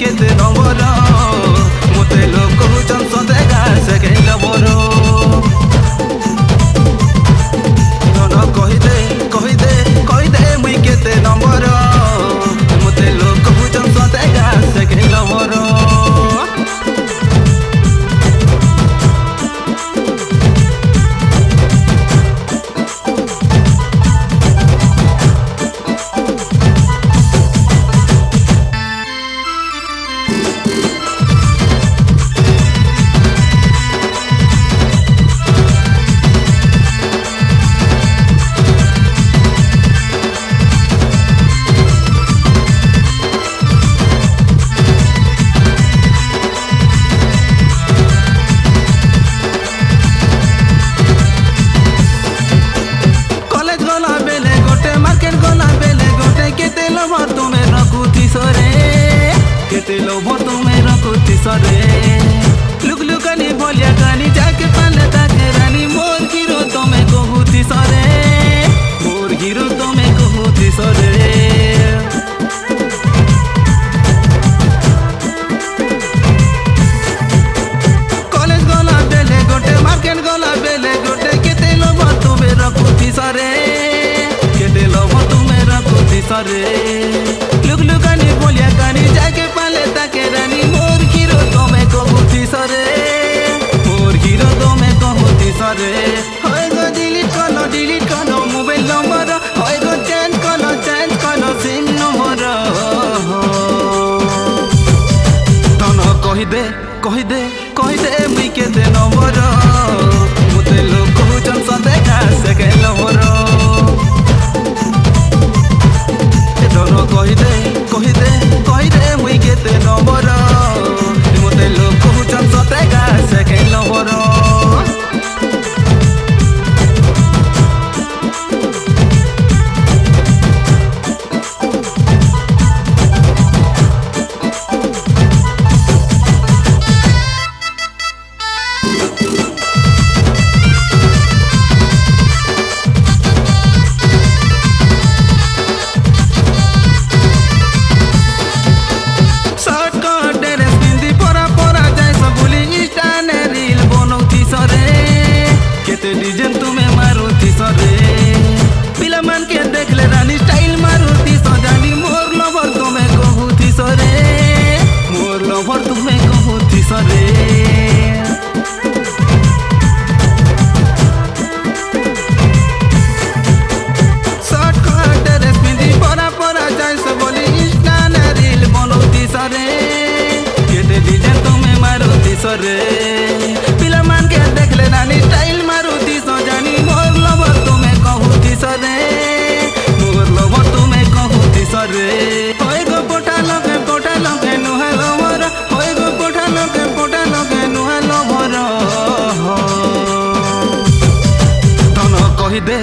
केते नंबर मते लोग कहूचन सते गाल से कैल बरो धन कहि दे मुई केते नंबर मते लोग कहूचन सते गाल से कैल बरो केते लोभर तुम्हें रखुती सरे लुक लुकानी बोलिया गानी जाके पाले ताके रानी मोर हीरो तुम्हें कहूती सरे मोर हीरो तुम्हें कहूती सरे कॉलेज गला बेले गोटे मार्केट गला बेले गोटे केते लोभर तुम्हें रखुती सरे केते लोभर तुम्हें रखुती सरे लुक लुकानी बोलिया गानी जाके पाले ताके रानी मोर हीरो तुम्हें कहूती सरे मोर हीरो तुम्हें कहूती सरे होय गो डिलीट करो मोबाइल नंबर होय गो चेंज करो सिम नंबर धन कहि दे मुई केते नंबर मते लोग कहूचन सते गाल से कैल बरो धन कहि दे मुई केते नंबर मते लोग कहूचन सते गाल से कैल बरो केते डिजाइन तुम्हें मारुती सरे पिला मान के देख ले रानी स्टाइल मारुती सजानी मोर लवर तुम्हें कहूती सरे मोर लवर तुम्हें कहूती सरे शॉर्ट कट ड्रेस पिंदी परा जाय से बोली इंस्टा ने रील बनौती सरे केते डिजाइन तुम्हें मारुती सरे पिला मान के देख ले रानी स्टाइल मारुती सजानी मोर लवर तुम्हें कहूती सरे मोर लवर तुम्हें कहूती सरे होय गो पोटा लगे नुहा लवर होय गो पोटा लगे नुहा लवर धन कहि दे